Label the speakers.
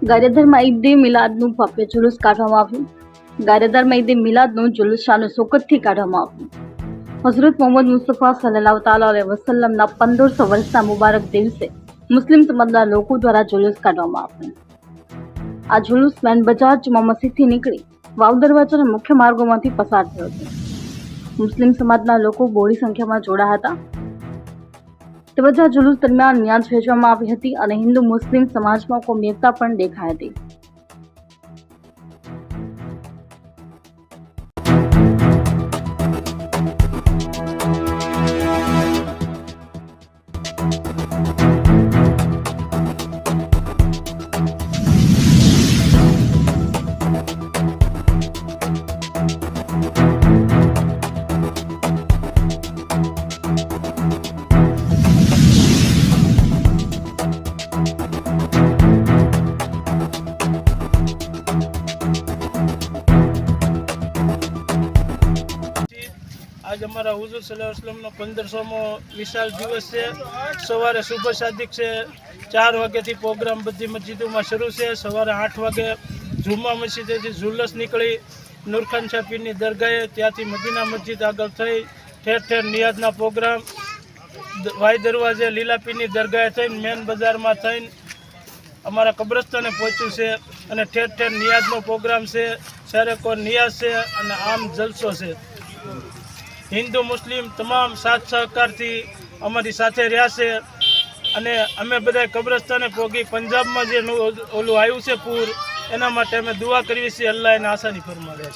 Speaker 1: ગારિયાધારમાં ઈદે મિલાદનું ભવ્ય જુલુસ કાઢવામાં આવ્યું. ગારિયાધારમાં ઈદે મિલાદનું જુલુસ શાન શૌકતથી કાઢવામાં આવ્યું. હઝરત મોહમ્મદ મુસ્તફા સલ્લલ્લાહુ તઆલા અલૈહિ વસલ્લમના 1500 વર્ષના મુબારક દિવસે મુસ્લિમ સમાજના લોકો દ્વારા જુલુસ કાઢવામાં આવ્યું. આ જુલુસ મેન બજાર જુમા મસ્જિદથી નીકળી વાવ દરવાજાના મુખ્ય માર્ગોમાંથી પસાર થયો હતો. મુસ્લિમ સમાજના લોકો બહોળી સંખ્યામાં જોડાયા હતા. તેમજ આ જુલુસ દરમિયાન ન્યાજ વહેંચવામાં આવી હતી અને હિન્દુ મુસ્લિમ સમાજમાં કોમી એકતા પણ દેખાઈ હતી.
Speaker 2: आज हमारा हुजूर सल्लल्लाहु अलैहि वसल्लम नो 1500मो विशाल दिवस है। सवारे सुबह सादिक से 4 वाग्याथी प्रोग्राम बधी मस्जिदों में शुरू है। सवारे 8 वागे जुम्मा मस्जिदेथी जुलूस निकली नूरखान शाह पीर नी दरगाहे, त्याथी मदीना मस्जिद आगळ थई ठेर ठेर नियाजना प्रोग्राम वाई दरवाजे लीला पीर नी दरगाहे थईने मेन बजार में थईने अमारा कब्रस्ताने पहुंच्યું છે અને ठेर ठेर नियाजनो प्रोग्राम છે. सारे को नियाज છે અને आम जलसो છે. हिंदू मुस्लिम तमाम साथ सहकार थी अमरी साथे रह्या छे अने अमे बधाय कब्रस्ताने पोगी पंजाब में जे ओलू आव्युं छे पूर एना माटे अमे दुआ करवी छीए अल्लाह एने आसानी फरमावे.